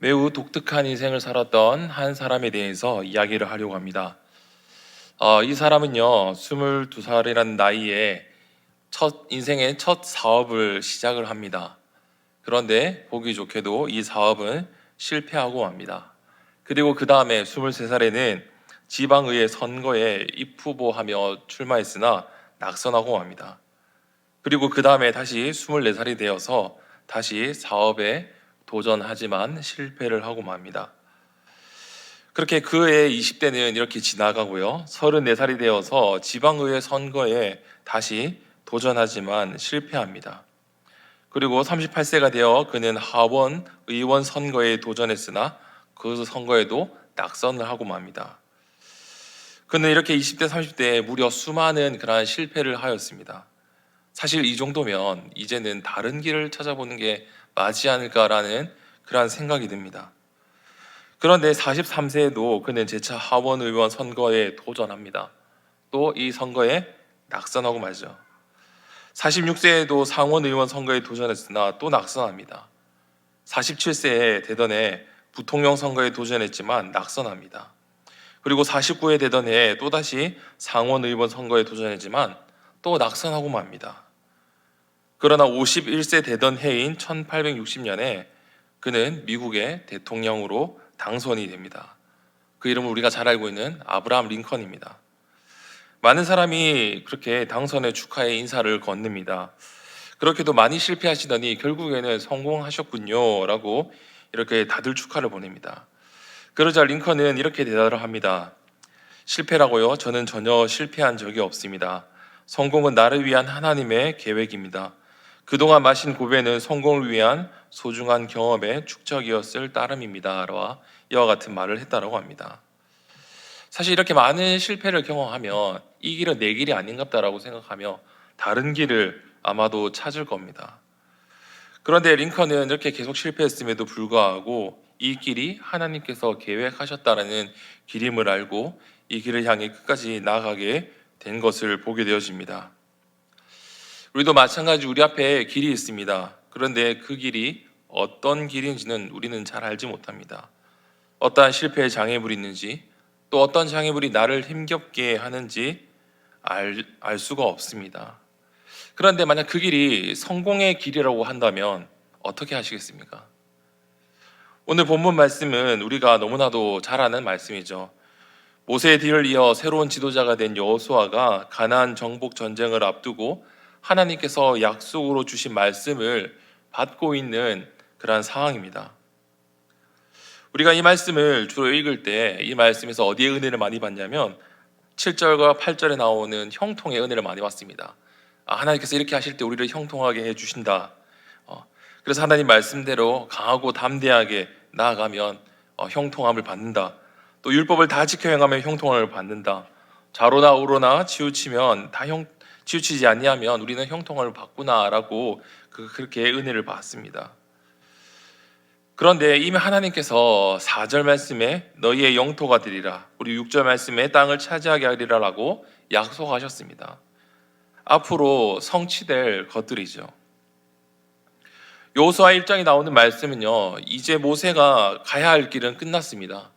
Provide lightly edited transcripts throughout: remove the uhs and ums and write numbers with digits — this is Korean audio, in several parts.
매우 독특한 인생을 살았던 한 사람에 대해서 이야기를 하려고 합니다. 이 사람은요, 22살이라는 나이에 인생의 첫 사업을 시작을 합니다. 그런데 보기 좋게도 이 사업은 실패하고 맙니다. 그리고 그 다음에 23살에는 지방의회 선거에 입후보하며 출마했으나 낙선하고 맙니다. 그리고 그 다음에 다시 24살이 되어서 다시 사업에 도전하지만 실패를 하고 맙니다. 그렇게 그의 20대는 이렇게 지나가고요. 34살이 되어서 지방의회 선거에 다시 도전하지만 실패합니다. 그리고 38세가 되어 그는 하원 의원 선거에 도전했으나 그 선거에도 낙선을 하고 맙니다. 그는 이렇게 20대, 30대에 무려 수많은 그러한 실패를 하였습니다. 사실 이 정도면 이제는 다른 길을 찾아보는 게 맞지 않을까라는 그러한 생각이 듭니다. 그런데 43세에도 그는 재차 하원의원 선거에 도전합니다. 또 이 선거에 낙선하고 말죠. 46세에도 상원의원 선거에 도전했으나 또 낙선합니다. 47세에 대던해 부통령 선거에 도전했지만 낙선합니다. 그리고 49에 대던해 또다시 상원의원 선거에 도전했지만 또 낙선하고 맙니다. 그러나 51세 되던 해인 1860년에 그는 미국의 대통령으로 당선이 됩니다. 그 이름은 우리가 잘 알고 있는 아브라함 링컨입니다. 많은 사람이 그렇게 당선의 축하의 인사를 건넵니다. 그렇게도 많이 실패하시더니 결국에는 성공하셨군요 라고 이렇게 다들 축하를 보냅니다. 그러자 링컨은 이렇게 대답을 합니다. 실패라고요? 저는 전혀 실패한 적이 없습니다. 성공은 나를 위한 하나님의 계획입니다. 그동안 마신 고배는 성공을 위한 소중한 경험의 축적이었을 따름입니다. 이와 같은 말을 했다고 합니다. 사실 이렇게 많은 실패를 경험하면 이 길은 내 길이 아닌갑다라고 생각하며 다른 길을 아마도 찾을 겁니다. 그런데 링컨은 이렇게 계속 실패했음에도 불구하고 이 길이 하나님께서 계획하셨다라는 길임을 알고 이 길을 향해 끝까지 나아가게 된 것을 보게 되어집니다. 우리도 마찬가지 우리 앞에 길이 있습니다. 그런데 그 길이 어떤 길인지는 우리는 잘 알지 못합니다. 어떠한 실패의 장애물이 있는지 또 어떤 장애물이 나를 힘겹게 하는지 알 수가 없습니다. 그런데 만약 그 길이 성공의 길이라고 한다면 어떻게 하시겠습니까? 오늘 본문 말씀은 우리가 너무나도 잘 아는 말씀이죠. 모세의 뒤를 이어 새로운 지도자가 된 여호수아가 가나안 정복 전쟁을 앞두고 하나님께서 약속으로 주신 말씀을 받고 있는 그러한 상황입니다. 우리가 이 말씀을 주로 읽을 때 이 말씀에서 어디에 은혜를 많이 받냐면 7절과 8절에 나오는 형통의 은혜를 많이 받습니다. 하나님께서 이렇게 하실 때 우리를 형통하게 해주신다. 그래서 하나님 말씀대로 강하고 담대하게 나아가면 형통함을 받는다. 또 율법을 다 지켜 행하면 형통함을 받는다. 좌로나 우로나 치우치면 치우치지 아니하면 우리는 형통함을 받구나라고 그렇게 은혜를 받습니다. 그런데 이미 하나님께서 4절 말씀에 너희의 영토가 되리라, 우리 6절 말씀에 땅을 차지하게 하리라라고 약속하셨습니다. 앞으로 성취될 것들이죠. 여호수아 1장에 나오는 말씀은요, 이제 모세가 가야 할 길은 끝났습니다.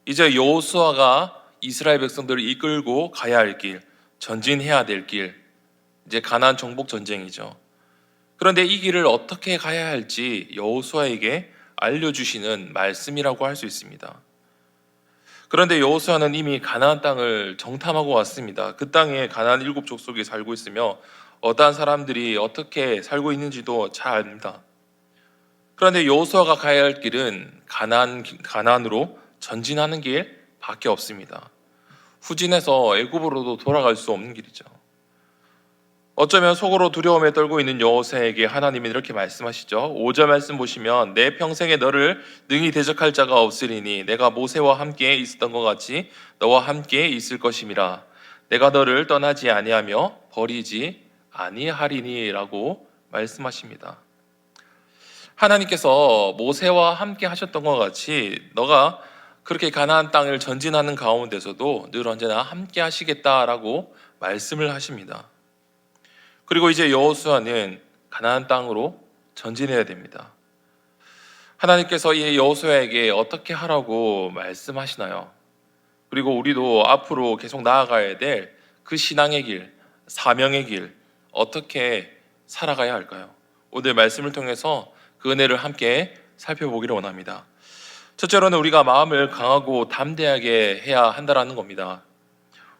이제 여호수아가 이스라엘 백성들을 이끌고 가야 할 길, 전진해야 될 길, 이제 가나안 정복 전쟁이죠. 그런데 이 길을 어떻게 가야 할지 여호수아에게 알려주시는 말씀이라고 할 수 있습니다. 그런데 여호수아는 이미 가나안 땅을 정탐하고 왔습니다. 그 땅에 가나안 7족속이 살고 있으며 어떠한 사람들이 어떻게 살고 있는지도 잘 압니다. 그런데 여호수아가 가야 할 길은 가나안으로 전진하는 길밖에 없습니다. 후진해서 애굽으로도 돌아갈 수 없는 길이죠. 어쩌면 속으로 두려움에 떨고 있는 여호수아에게 하나님은 이렇게 말씀하시죠. 5절 말씀 보시면 내 평생에 너를 능히 대적할 자가 없으리니 내가 모세와 함께 있었던 것 같이 너와 함께 있을 것임이라. 내가 너를 떠나지 아니하며 버리지 아니하리니 라고 말씀하십니다. 하나님께서 모세와 함께 하셨던 것 같이 너가 그렇게 가나안 땅을 전진하는 가운데서도 늘 언제나 함께 하시겠다라고 말씀을 하십니다. 그리고 이제 여호수아는 가나안 땅으로 전진해야 됩니다. 하나님께서 이 여호수아에게 어떻게 하라고 말씀하시나요? 그리고 우리도 앞으로 계속 나아가야 될 그 신앙의 길, 사명의 길, 어떻게 살아가야 할까요? 오늘 말씀을 통해서 그 은혜를 함께 살펴보기를 원합니다. 첫째로는 우리가 마음을 강하고 담대하게 해야 한다라는 겁니다.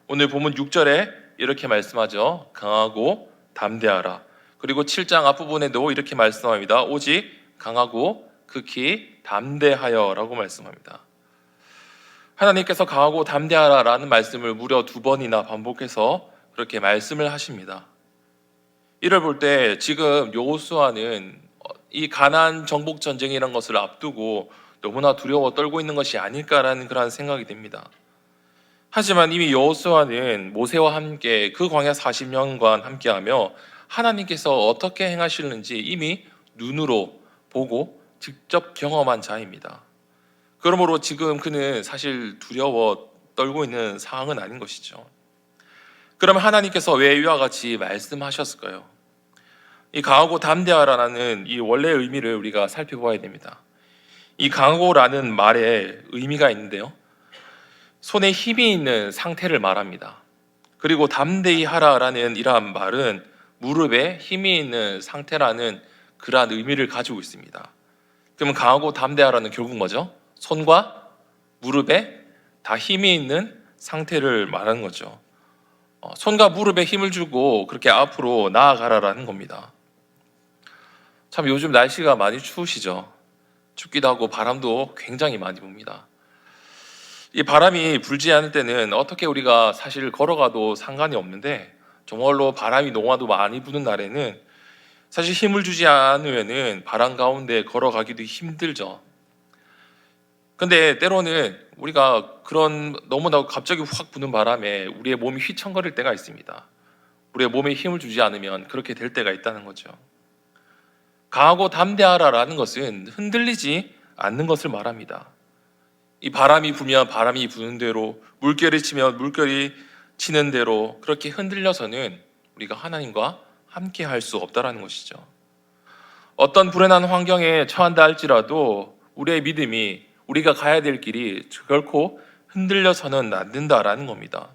오늘 본문 6절에 이렇게 말씀하죠. 강하고 담대하라. 그리고 7장 앞부분에도 이렇게 말씀합니다. 오직 강하고 극히 담대하여 라고 말씀합니다. 하나님께서 강하고 담대하라라는 말씀을 무려 2번이나 반복해서 그렇게 말씀을 하십니다. 이를 볼 때 지금 여호수아는 이 가나안 정복 전쟁이라는 것을 앞두고 너무나 두려워 떨고 있는 것이 아닐까라는 그런 생각이 듭니다. 하지만 이미 여호수아는 모세와 함께 그 광야 40년간 함께하며 하나님께서 어떻게 행하시는지 이미 눈으로 보고 직접 경험한 자입니다. 그러므로 지금 그는 사실 두려워 떨고 있는 상황은 아닌 것이죠. 그러면 하나님께서 왜 이와 같이 말씀하셨을까요? 이 강하고 담대하라는 이 원래의 의미를 우리가 살펴봐야 됩니다. 이 강하고라는 말에 의미가 있는데요. 손에 힘이 있는 상태를 말합니다. 그리고 담대히 하라라는 이러한 말은 무릎에 힘이 있는 상태라는 그러한 의미를 가지고 있습니다. 그러면 강하고 담대하라는 결국 뭐죠? 손과 무릎에 다 힘이 있는 상태를 말하는 거죠. 손과 무릎에 힘을 주고 그렇게 앞으로 나아가라라는 겁니다. 참 요즘 날씨가 많이 추우시죠? 춥기도 하고 바람도 굉장히 많이 붑니다. 이 바람이 불지 않을 때는 어떻게 우리가 사실 걸어가도 상관이 없는데 정말로 바람이 너무나도 많이 부는 날에는 사실 힘을 주지 않으면은 바람 가운데 걸어가기도 힘들죠. 근데 때로는 우리가 그런 너무나 갑자기 확 부는 바람에 우리의 몸이 휘청거릴 때가 있습니다. 우리의 몸에 힘을 주지 않으면 그렇게 될 때가 있다는 거죠. 강하고 담대하라라는 것은 흔들리지 않는 것을 말합니다. 이 바람이 불면 바람이 부는 대로, 물결이 치면 물결이 치는 대로 그렇게 흔들려서는 우리가 하나님과 함께 할 수 없다라는 것이죠. 어떤 불안한 환경에 처한다 할지라도 우리의 믿음이 우리가 가야 될 길이 결코 흔들려서는 안 된다라는 겁니다.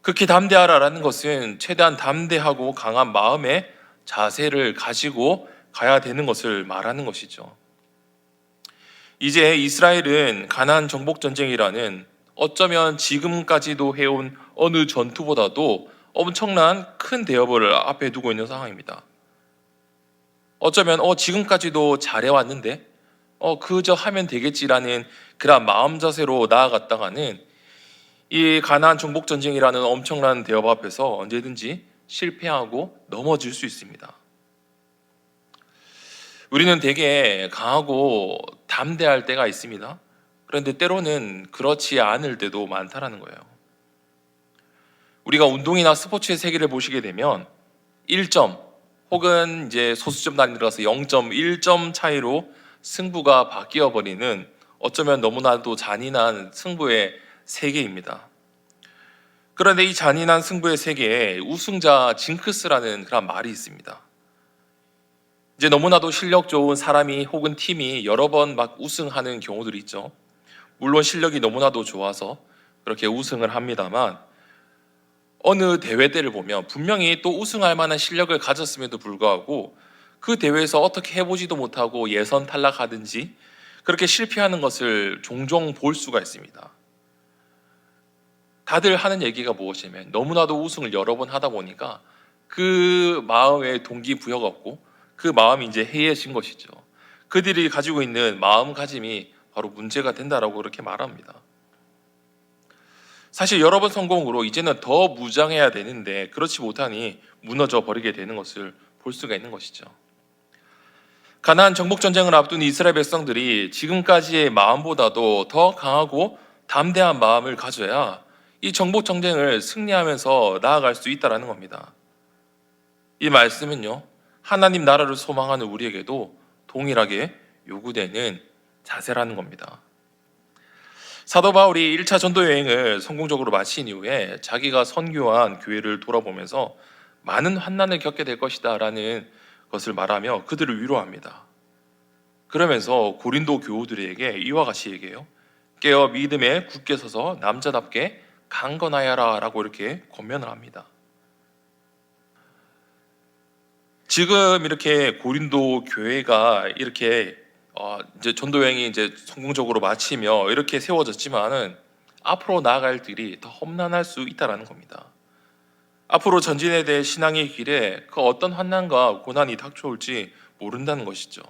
극히 담대하라라는 것은 최대한 담대하고 강한 마음의 자세를 가지고 가야 되는 것을 말하는 것이죠. 이제 이스라엘은 가나안 정복 전쟁이라는 어쩌면 지금까지도 해온 어느 전투보다도 엄청난 큰 대업을 앞에 두고 있는 상황입니다. 어쩌면 지금까지도 잘해왔는데 그저 하면 되겠지라는 그런 마음 자세로 나아갔다가는 이 가나안 정복 전쟁이라는 엄청난 대업 앞에서 언제든지 실패하고 넘어질 수 있습니다. 우리는 되게 강하고 담대할 때가 있습니다. 그런데 때로는 그렇지 않을 때도 많다라는 거예요. 우리가 운동이나 스포츠의 세계를 보시게 되면 1점 혹은 이제 소수점 단위 들어가서 0.1점 차이로 승부가 바뀌어 버리는 어쩌면 너무나도 잔인한 승부의 세계입니다. 그런데 이 잔인한 승부의 세계에 우승자 징크스라는 그런 말이 있습니다. 이제 너무나도 실력 좋은 사람이 혹은 팀이 여러 번 막 우승하는 경우들이 있죠. 물론 실력이 너무나도 좋아서 그렇게 우승을 합니다만 어느 대회 때를 보면 분명히 또 우승할 만한 실력을 가졌음에도 불구하고 그 대회에서 어떻게 해보지도 못하고 예선 탈락하든지 그렇게 실패하는 것을 종종 볼 수가 있습니다. 다들 하는 얘기가 무엇이냐면 너무나도 우승을 여러 번 하다 보니까 그 마음에 동기부여가 없고 그 마음이 이제 해이해진 것이죠. 그들이 가지고 있는 마음가짐이 바로 문제가 된다라고 그렇게 말합니다. 사실 여러 번 성공으로 이제는 더 무장해야 되는데 그렇지 못하니 무너져 버리게 되는 것을 볼 수가 있는 것이죠. 가나안 정복 전쟁을 앞둔 이스라엘 백성들이 지금까지의 마음보다도 더 강하고 담대한 마음을 가져야 이 정복 전쟁을 승리하면서 나아갈 수 있다라는 겁니다. 이 말씀은요, 하나님 나라를 소망하는 우리에게도 동일하게 요구되는 자세라는 겁니다. 사도 바울이 1차 전도 여행을 성공적으로 마친 이후에 자기가 선교한 교회를 돌아보면서 많은 환난을 겪게 될 것이다 라는 것을 말하며 그들을 위로합니다. 그러면서 고린도 교우들에게 이와 같이 얘기해요. 깨어 믿음에 굳게 서서 남자답게 강건하여라 라고 이렇게 권면을 합니다. 지금 이렇게 고린도 교회가 이렇게 이제 전도 여행이 이제 성공적으로 마치며 이렇게 세워졌지만은 앞으로 나아갈 길이 더 험난할 수 있다라는 겁니다. 앞으로 전진에 대해 신앙의 길에 그 어떤 환난과 고난이 닥쳐올지 모른다는 것이죠.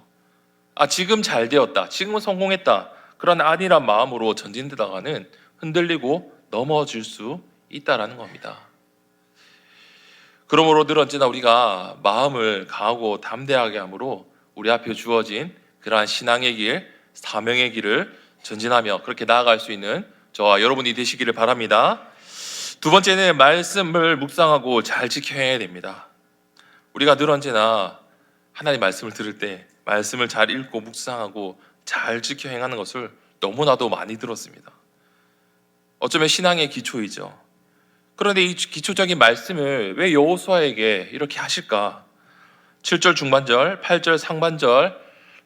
지금 잘 되었다, 지금은 성공했다, 그런 안일한 마음으로 전진되다가는 흔들리고 넘어질 수 있다라는 겁니다. 그러므로 늘 언제나 우리가 마음을 강하고 담대하게 함으로 우리 앞에 주어진 그러한 신앙의 길, 사명의 길을 전진하며 그렇게 나아갈 수 있는 저와 여러분이 되시기를 바랍니다. 두 번째는 말씀을 묵상하고 잘 지켜야 됩니다. 우리가 늘 언제나 하나님 말씀을 들을 때 말씀을 잘 읽고 묵상하고 잘 지켜 행하는 것을 너무나도 많이 들었습니다. 어쩌면 신앙의 기초이죠. 그런데 이 기초적인 말씀을 왜 여호수아에게 이렇게 하실까? 7절 중반절, 8절 상반절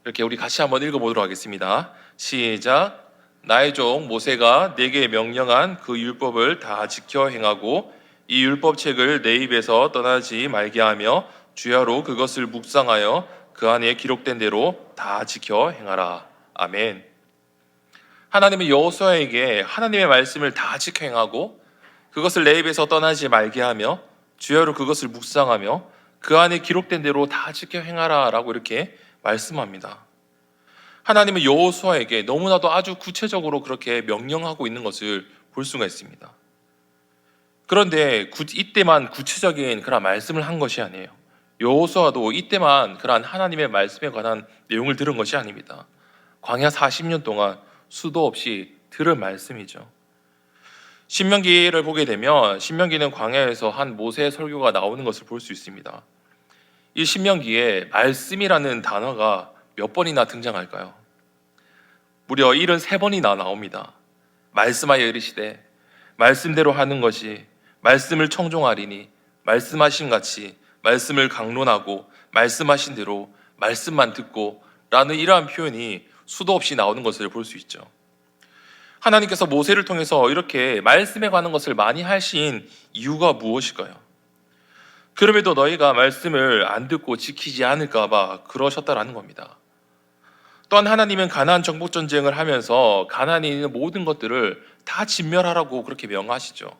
이렇게 우리 같이 한번 읽어보도록 하겠습니다. 시작. 나의 종 모세가 내게 명령한 그 율법을 다 지켜 행하고 이 율법책을 내 입에서 떠나지 말게 하며 주야로 그것을 묵상하여 그 안에 기록된 대로 다 지켜 행하라. 아멘. 하나님은 여호수아에게 하나님의 말씀을 다 지켜 행하고 그것을 내 입에서 떠나지 말게 하며 주야로 그것을 묵상하며 그 안에 기록된 대로 다 지켜 행하라 라고 이렇게 말씀합니다. 하나님은 여호수아에게 너무나도 아주 구체적으로 그렇게 명령하고 있는 것을 볼 수가 있습니다. 그런데 이때만 구체적인 그런 말씀을 한 것이 아니에요. 여호수아도 이때만 그러한 하나님의 말씀에 관한 내용을 들은 것이 아닙니다. 광야 40년 동안 수도 없이 들은 말씀이죠. 신명기를 보게 되면 신명기는 광야에서 한 모세의 설교가 나오는 것을 볼 수 있습니다. 이 신명기에 말씀이라는 단어가 몇 번이나 등장할까요? 무려 73번이나 나옵니다. 말씀하여 이르시되 말씀대로 하는 것이 말씀을 청종하리니 말씀하신 같이 말씀을 강론하고 말씀하신 대로 말씀만 듣고 라는 이러한 표현이 수도 없이 나오는 것을 볼 수 있죠. 하나님께서 모세를 통해서 이렇게 말씀에 관한 것을 많이 하신 이유가 무엇일까요? 그럼에도 너희가 말씀을 안 듣고 지키지 않을까 봐 그러셨다라는 겁니다. 또한 하나님은 가나안 정복 전쟁을 하면서 가나안에 있는 모든 것들을 다 진멸하라고 그렇게 명하시죠.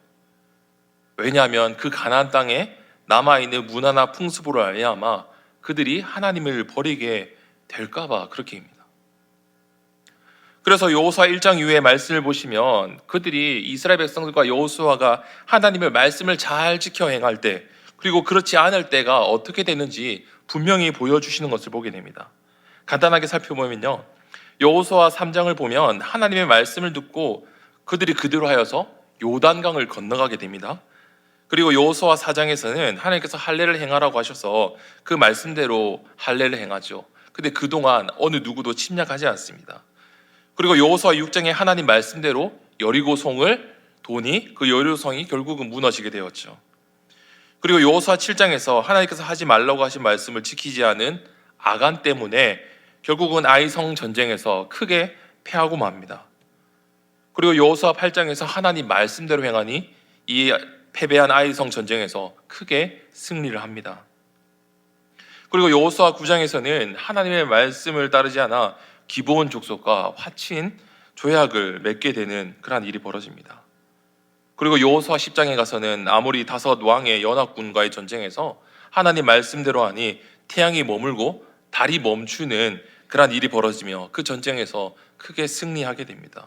왜냐하면 그 가나안 땅에 남아있는 문화나 풍습으로 말미암아 그들이 하나님을 버리게 될까 봐 그렇게입니다. 그래서 여호수아 1장 이후의 말씀을 보시면 그들이 이스라엘 백성들과 여호수아가 하나님의 말씀을 잘 지켜 행할 때 그리고 그렇지 않을 때가 어떻게 되는지 분명히 보여주시는 것을 보게 됩니다. 간단하게 살펴보면요, 여호수아 3장을 보면 하나님의 말씀을 듣고 그들이 그대로 하여서 요단강을 건너가게 됩니다. 그리고 여호수아 4장에서는 하나님께서 할례를 행하라고 하셔서 그 말씀대로 할례를 행하죠. 근데 그동안 어느 누구도 침략하지 않습니다. 그리고 여호수아 6장에 하나님 말씀대로 여리고성을 도니 그 여리고성이 결국은 무너지게 되었죠. 그리고 여호수아 7장에서 하나님께서 하지 말라고 하신 말씀을 지키지 않은 아간 때문에 결국은 아이성 전쟁에서 크게 패하고 맙니다. 그리고 여호수아 8장에서 하나님 말씀대로 행하니 이 패배한 아이성 전쟁에서 크게 승리를 합니다. 그리고 여호수아 9장에서는 하나님의 말씀을 따르지 않아 기브온 족속과 화친 조약을 맺게 되는 그러한 일이 벌어집니다. 그리고 여호수아 10장에 가서는 아모리 다섯 왕의 연합군과의 전쟁에서 하나님 말씀대로 하니 태양이 머물고 달이 멈추는 그러한 일이 벌어지며 그 전쟁에서 크게 승리하게 됩니다.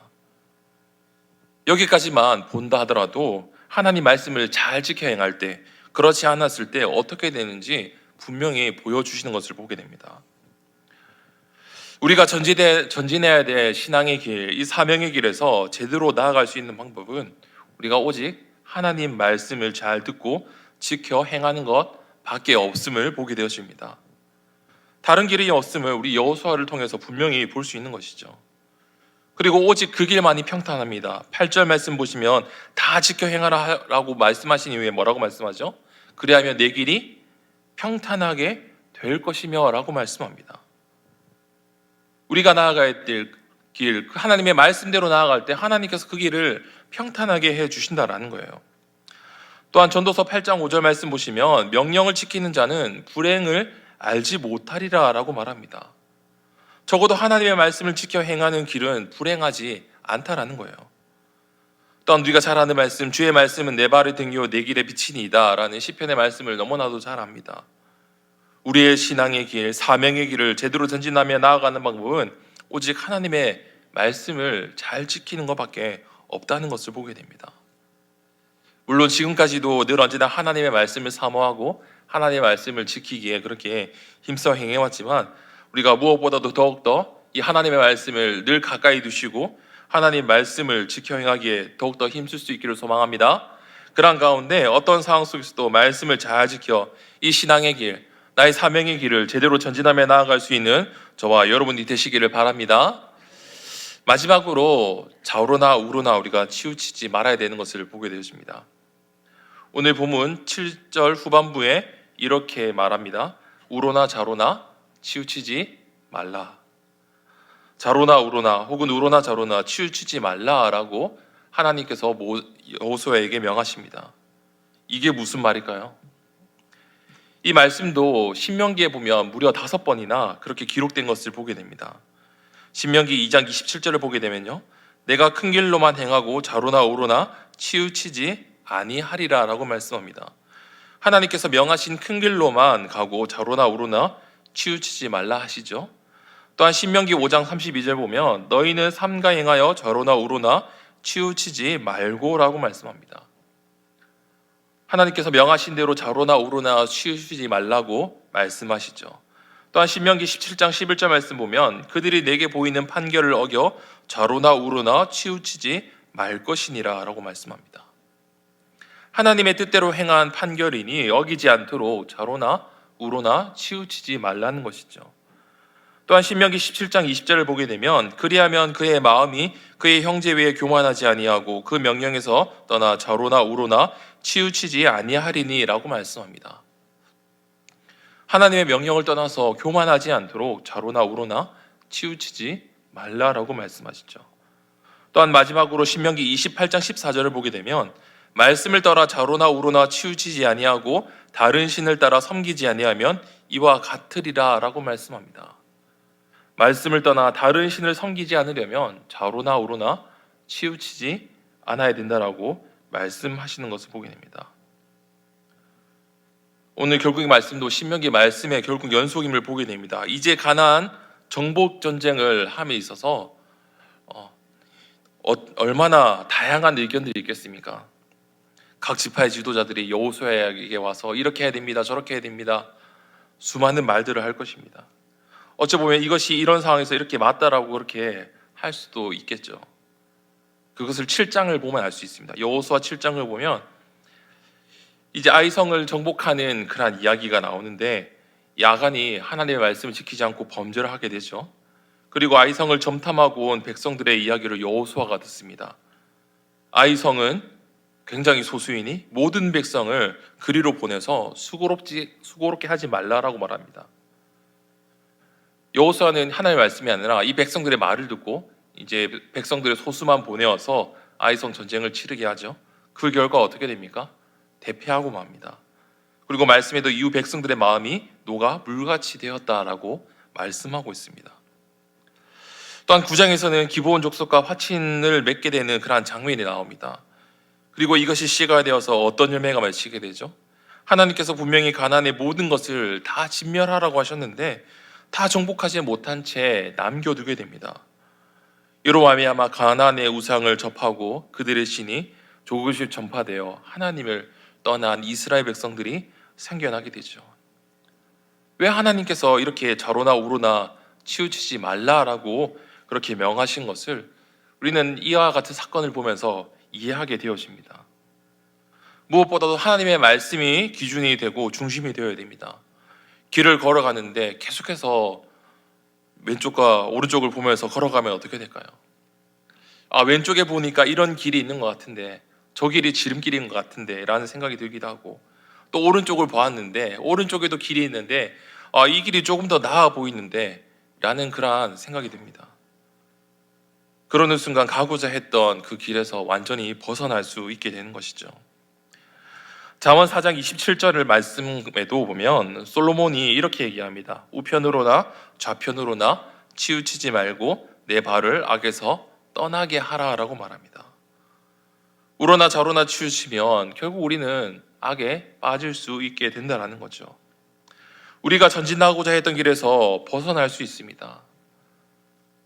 여기까지만 본다 하더라도 하나님 말씀을 잘 지켜 행할 때, 그렇지 않았을 때 어떻게 되는지 분명히 보여주시는 것을 보게 됩니다. 우리가 전진해야 될 신앙의 길, 이 사명의 길에서 제대로 나아갈 수 있는 방법은 우리가 오직 하나님 말씀을 잘 듣고 지켜 행하는 것 밖에 없음을 보게 되어집니다. 다른 길이 없음을 우리 여호수아를 통해서 분명히 볼 수 있는 것이죠. 그리고 오직 그 길만이 평탄합니다. 8절 말씀 보시면 다 지켜 행하라 라고 말씀하신 이후에 뭐라고 말씀하죠? 그리하면 내 길이 평탄하게 될 것이며 라고 말씀합니다. 우리가 나아가야 될 길, 하나님의 말씀대로 나아갈 때 하나님께서 그 길을 평탄하게 해 주신다라는 거예요. 또한 전도서 8장 5절 말씀 보시면 명령을 지키는 자는 불행을 알지 못하리라 라고 말합니다. 적어도 하나님의 말씀을 지켜 행하는 길은 불행하지 않다라는 거예요. 또한 우리가 잘 아는 말씀, 주의 말씀은 내 발의 등이요 내 길의 빛이니이다 라는 시편의 말씀을 너무나도 잘 압니다. 우리의 신앙의 길, 사명의 길을 제대로 전진하며 나아가는 방법은 오직 하나님의 말씀을 잘 지키는 것밖에 없다는 것을 보게 됩니다. 물론 지금까지도 늘 언제나 하나님의 말씀을 사모하고 하나님의 말씀을 지키기에 그렇게 힘써 행해왔지만 우리가 무엇보다도 더욱더 이 하나님의 말씀을 늘 가까이 두시고 하나님 말씀을 지켜 행하기에 더욱더 힘쓸 수 있기를 소망합니다. 그런 가운데 어떤 상황 속에서도 말씀을 잘 지켜 이 신앙의 길, 나의 사명의 길을 제대로 전진하며 나아갈 수 있는 저와 여러분이 되시기를 바랍니다. 마지막으로 좌우로나 우로나 우리가 치우치지 말아야 되는 것을 보게 되었습니다. 오늘 본문 7절 후반부에 이렇게 말합니다. 우로나 좌로나 치우치지 말라. 좌로나 우로나 혹은 우로나 좌로나 치우치지 말라라고 하나님께서 여호수아에게 명하십니다. 이게 무슨 말일까요? 이 말씀도 신명기에 보면 무려 5번이나 그렇게 기록된 것을 보게 됩니다. 신명기 2장 27절을 보게 되면요, 내가 큰 길로만 행하고 좌로나 우로나 치우치지 아니하리라 라고 말씀합니다. 하나님께서 명하신 큰 길로만 가고 좌로나 우로나 치우치지 말라 하시죠. 또한 신명기 5장 32절 보면 너희는 삼가 행하여 좌로나 우로나 치우치지 말고 라고 말씀합니다. 하나님께서 명하신 대로 좌로나 우로나 치우치지 말라고 말씀하시죠. 또한 신명기 17장 11절 말씀 보면 그들이 내게 보이는 판결을 어겨 좌로나 우로나 치우치지 말 것이니라 라고 말씀합니다. 하나님의 뜻대로 행한 판결이니 어기지 않도록 좌로나 우로나 치우치지 말라는 것이죠. 또한 신명기 17장 20절을 보게 되면 그리하면 그의 마음이 그의 형제 외에 교만하지 아니하고 그 명령에서 떠나 좌로나 우로나 치우치지 아니하리니 라고 말씀합니다. 하나님의 명령을 떠나서 교만하지 않도록 좌로나 우로나 치우치지 말라라고 말씀하시죠. 또한 마지막으로 신명기 28장 14절을 보게 되면 말씀을 따라 좌로나 우로나 치우치지 아니하고 다른 신을 따라 섬기지 아니하면 이와 같으리라 라고 말씀합니다. 말씀을 떠나 다른 신을 섬기지 않으려면 좌로나 우로나 치우치지 않아야 된다라고 말씀하시는 것을 보게 됩니다. 오늘 결국 이 말씀도 신명기 말씀의 결국 연속임을 보게 됩니다. 이제 가나안 정복 전쟁을 함에 있어서 얼마나 다양한 의견들이 있겠습니까? 각 지파의 지도자들이 여호수아에게 와서 이렇게 해야 됩니다, 저렇게 해야 됩니다. 수많은 말들을 할 것입니다. 어찌 보면 이것이 이런 상황에서 이렇게 맞다라고 그렇게 할 수도 있겠죠. 그것을 7장을 보면 알 수 있습니다. 여호수아 7장을 보면 이제 아이성을 정복하는 그런 이야기가 나오는데 야간이 하나님의 말씀을 지키지 않고 범죄를 하게 되죠. 그리고 아이성을 점탐하고 온 백성들의 이야기를 여호수아가 듣습니다. 아이성은 굉장히 소수이니 모든 백성을 그리로 보내서 수고롭게 하지 말라라고 말합니다. 여호수아는 하나님의 말씀이 아니라 이 백성들의 말을 듣고 이제 백성들의 소수만 보내어서 아이성 전쟁을 치르게 하죠. 그 결과 어떻게 됩니까? 대패하고 맙니다. 그리고 말씀에도 이후 백성들의 마음이 녹아 물같이 되었다라고 말씀하고 있습니다. 또한 9장에서는 기브온 족속과 화친을 맺게 되는 그러한 장면이 나옵니다. 그리고 이것이 씨가 되어서 어떤 열매가 맺히게 되죠? 하나님께서 분명히 가나안의 모든 것을 다 진멸하라고 하셨는데 다 정복하지 못한 채 남겨두게 됩니다. 이로 말미암아 가나안의 우상을 접하고 그들의 신이 조금씩 전파되어 하나님을 떠난 이스라엘 백성들이 생겨나게 되죠. 왜 하나님께서 이렇게 좌로나 우로나 치우치지 말라라고 그렇게 명하신 것을 우리는 이와 같은 사건을 보면서 이해하게 되어집니다. 무엇보다도 하나님의 말씀이 기준이 되고 중심이 되어야 됩니다. 길을 걸어가는데 계속해서 왼쪽과 오른쪽을 보면서 걸어가면 어떻게 될까요? 왼쪽에 보니까 이런 길이 있는 것 같은데 저 길이 지름길인 것 같은데 라는 생각이 들기도 하고, 또 오른쪽을 보았는데 오른쪽에도 길이 있는데 이 길이 조금 더 나아 보이는데 라는 그러한 생각이 듭니다. 그러는 순간 가고자 했던 그 길에서 완전히 벗어날 수 있게 되는 것이죠. 잠언 4장 27절을 말씀에도 보면 솔로몬이 이렇게 얘기합니다. 우편으로나 좌편으로나 치우치지 말고 내 발을 악에서 떠나게 하라라고 말합니다. 우로나 좌로나 치우치면 결국 우리는 악에 빠질 수 있게 된다는 거죠. 우리가 전진하고자 했던 길에서 벗어날 수 있습니다.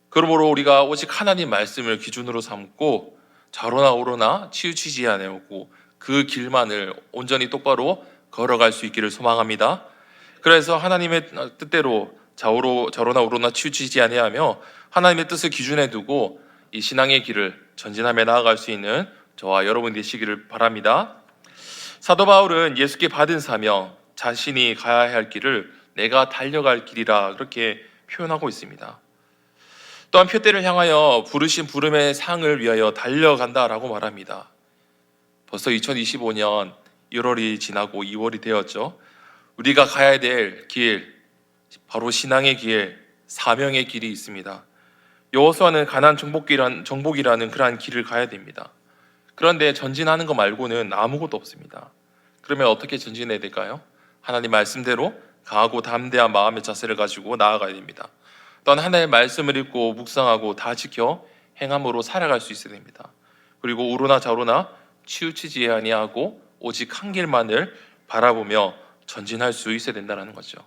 그러므로 우리가 오직 하나님 말씀을 기준으로 삼고 좌로나 우로나 치우치지 않고 그 길만을 온전히 똑바로 걸어갈 수 있기를 소망합니다. 그래서 하나님의 뜻대로 좌로나 우로나 치우치지 아니하며 하나님의 뜻을 기준에 두고 이 신앙의 길을 전진하며 나아갈 수 있는 저와 여러분 되시기를 바랍니다. 사도 바울은 예수께 받은 사명, 자신이 가야 할 길을 내가 달려갈 길이라 그렇게 표현하고 있습니다. 또한 표대를 향하여 부르신 부름의 상을 위하여 달려간다라고 말합니다. 벌써 2025년 1월이 지나고 2월이 되었죠. 우리가 가야 될 길, 바로 신앙의 길, 사명의 길이 있습니다. 여호수아는 가나안 정복이라는 그러한 길을 가야 됩니다. 그런데 전진하는 것 말고는 아무것도 없습니다. 그러면 어떻게 전진해야 될까요? 하나님 말씀대로 강하고 담대한 마음의 자세를 가지고 나아가야 됩니다. 또한 하나님의 말씀을 읽고 묵상하고 다 지켜 행함으로 살아갈 수 있어야 됩니다. 그리고 우로나 좌로나 치우치지 아니하고 오직 한 길만을 바라보며 전진할 수 있어야 된다는 거죠.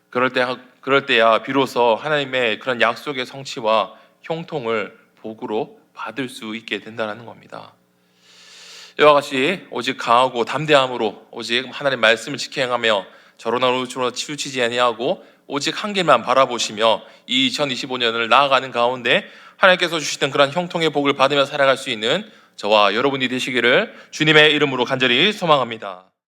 그럴 때야 비로소 하나님의 그런 약속의 성취와 형통을 복으로 받을 수 있게 된다는 겁니다. 이와 같이 오직 강하고 담대함으로 오직 하나님의 말씀을 지켜 행하며 좌로나 우로나 치우치지 아니하고 오직 한 길만 바라보시며 이 2025년을 나아가는 가운데 하나님께서 주시던 그런 형통의 복을 받으며 살아갈 수 있는 저와 여러분이 되시기를 주님의 이름으로 간절히 소망합니다.